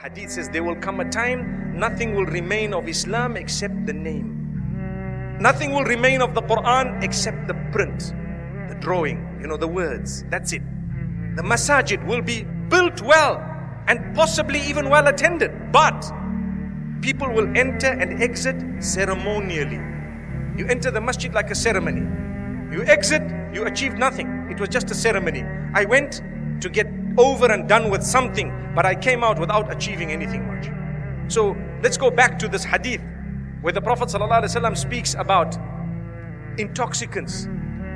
hadith says there will come a time nothing will remain of Islam except the name. Nothing will remain of the Quran except the print, the drawing, the words. That's it. The masajid will be built well and possibly even well attended, but people will enter and exit ceremonially. You enter the masjid like a ceremony. You exit, you achieved nothing. It was just a ceremony. I went to get over and done with something, but I came out without achieving anything much. So let's go back to this hadith where the Prophet ﷺ speaks about intoxicants.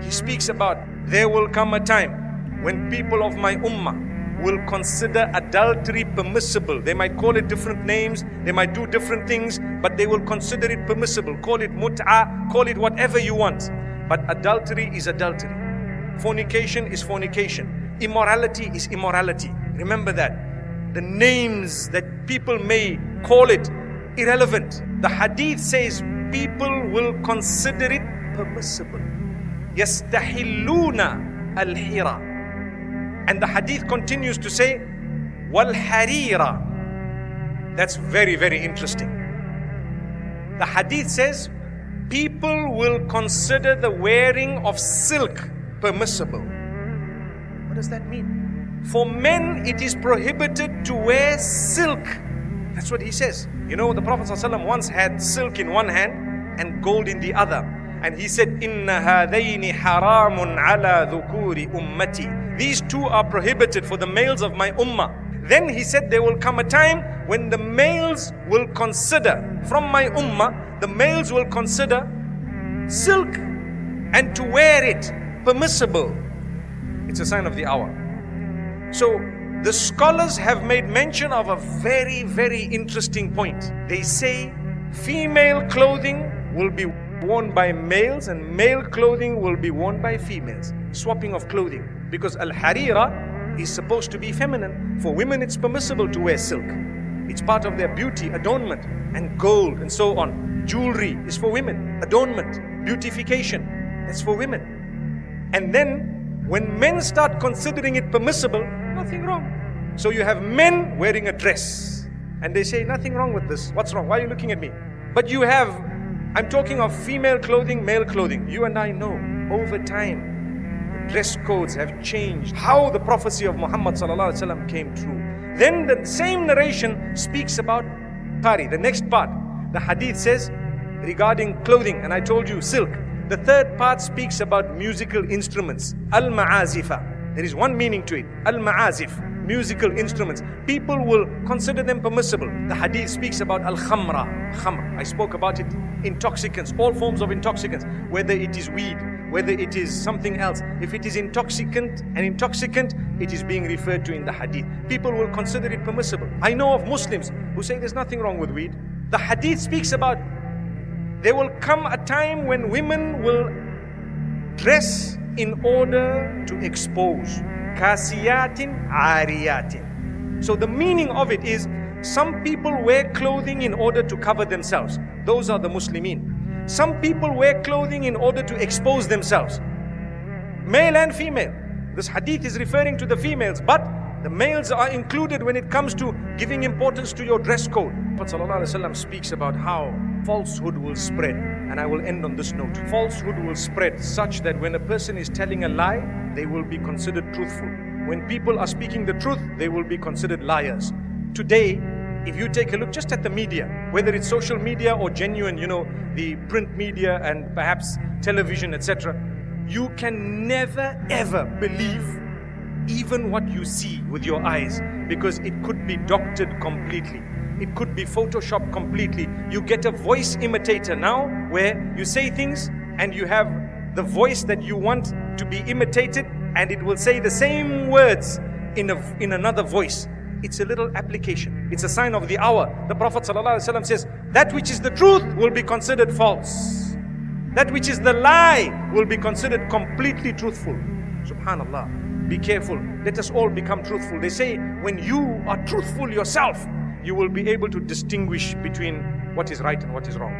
He speaks about there will come a time when people of my ummah will consider adultery permissible. They might call it different names, they might do different things, but they will consider it permissible. Call it mut'ah, call it whatever you want. But adultery is adultery. Fornication is fornication. Immorality is immorality. Remember that. The names that people may call it, irrelevant. The hadith says people will consider it permissible. Yastahilluna al-hira. And the hadith continues to say, wal-harira. That's very, very interesting. The hadith says, people will consider the wearing of silk permissible. What does that mean? For men, it is prohibited to wear silk. That's what he says. The Prophet ﷺ once had silk in one hand and gold in the other. And he said, Inna hadayni haramun ala dhukuri ummati. These two are prohibited for the males of my ummah. Then he said, there will come a time when the males will consider, from my ummah, the males will consider silk and to wear it permissible. It's a sign of the hour. So the scholars have made mention of a very, very interesting point. They say female clothing will be worn by males and male clothing will be worn by females. Swapping of clothing. Because al-harira is supposed to be feminine. For women it's permissible to wear silk. It's part of their beauty, adornment, and gold and so on. Jewelry is for women. Adornment, beautification, that's for women. And then when men start considering it permissible, nothing wrong. So you have men wearing a dress and they say nothing wrong with this. What's wrong? Why are you looking at me? But you have, I'm talking of female clothing, male clothing. You and I know over time the dress codes have changed. How the prophecy of Muhammad ﷺ came true. Then the same narration speaks about qari, the next part. The hadith says regarding clothing, and I told you silk. The third part speaks about musical instruments. Al-ma'azifa. There is one meaning to it. Al-ma'azif. Musical instruments. People will consider them permissible. The hadith speaks about al-khamra. Khamr. I spoke about it. Intoxicants. All forms of intoxicants. Whether it is weed, whether it is something else. If it is intoxicant, it is being referred to in the hadith. People will consider it permissible. I know of Muslims who say there's nothing wrong with weed. The hadith speaks about there will come a time when women will dress in order to expose. Kasiyatin, ariyatin. So the meaning of it is some people wear clothing in order to cover themselves. Those are the Muslimin. Some people wear clothing in order to expose themselves. Male and female. This hadith is referring to the females, but the males are included when it comes to giving importance to your dress code. Prophet ﷺ speaks about how falsehood will spread. And I will end on this note. Falsehood will spread such that when a person is telling a lie, they will be considered truthful. When people are speaking the truth, they will be considered liars. Today, if you take a look just at the media, whether it's social media or genuine, the print media and perhaps television, etc., you can never ever believe even what you see with your eyes, because it could be doctored completely. It could be photoshopped completely. You get a voice imitator now where you say things and you have the voice that you want to be imitated and it will say the same words in another voice. It's a little application. It's a sign of the hour. The Prophet ﷺ says, that which is the truth will be considered false. That which is the lie will be considered completely truthful. Subhanallah. Be careful. Let us all become truthful. They say when you are truthful yourself, you will be able to distinguish between what is right and what is wrong.